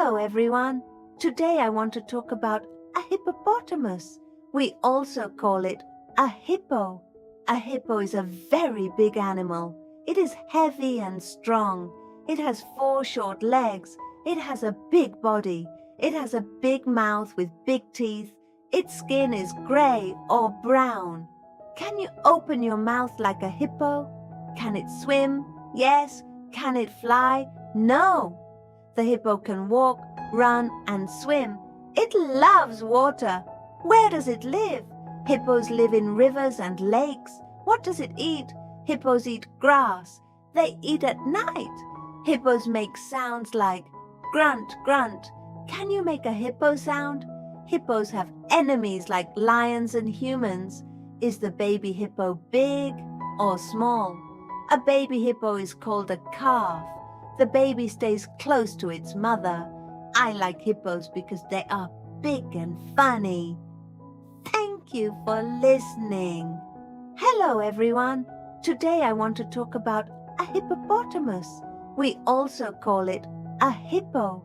Hello everyone! Today I want to talk about a hippopotamus. We also call it a hippo. A hippo is a very big animal. It is heavy and strong. It has 4 short legs. It has a big body. It has a big mouth with big teeth. Its skin is gray or brown. Can you open your mouth like a hippo? Can it swim? Yes. Can it fly? No. The hippo can walk, run, and swim. It loves water. Where does it live? Hippos live in rivers and lakes. What does it eat? Hippos eat grass. They eat at night. Hippos make sounds like grunt, grunt. Can you make a hippo sound? Hippos have enemies like lions and humans. Is the baby hippo big or small? A baby hippo is called a calf. The baby stays close to its mother. I like hippos because they are big and funny. Thank you for listening. Hello everyone. Today I want to talk about a hippopotamus. We also call it a hippo.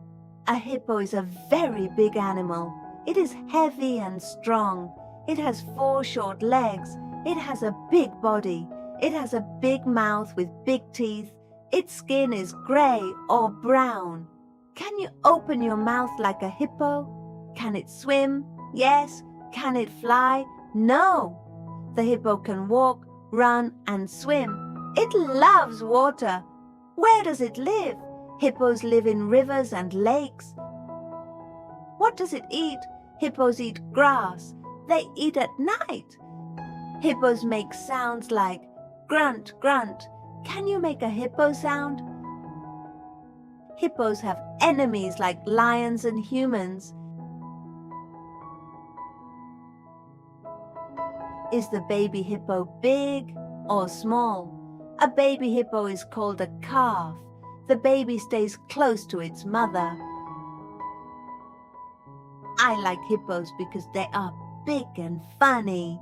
A hippo is a very big animal. It is heavy and strong. It has 4 short legs. It has a big body. It has a big mouth with big teeth. Its skin is gray or brown. Can you open your mouth like a hippo? Can it swim? Yes. Can it fly? No. The hippo can walk, run, and swim. It loves water. Where does it live? Hippos live in rivers and lakes. What does it eat? Hippos eat grass. They eat at night. Hippos make sounds like grunt, grunt. Can you make a hippo sound? Hippos have enemies like lions and humans. Is the baby hippo big or small? A baby hippo is called a calf. The baby stays close to its mother. I like hippos because they are big and funny.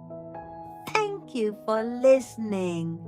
Thank you for listening.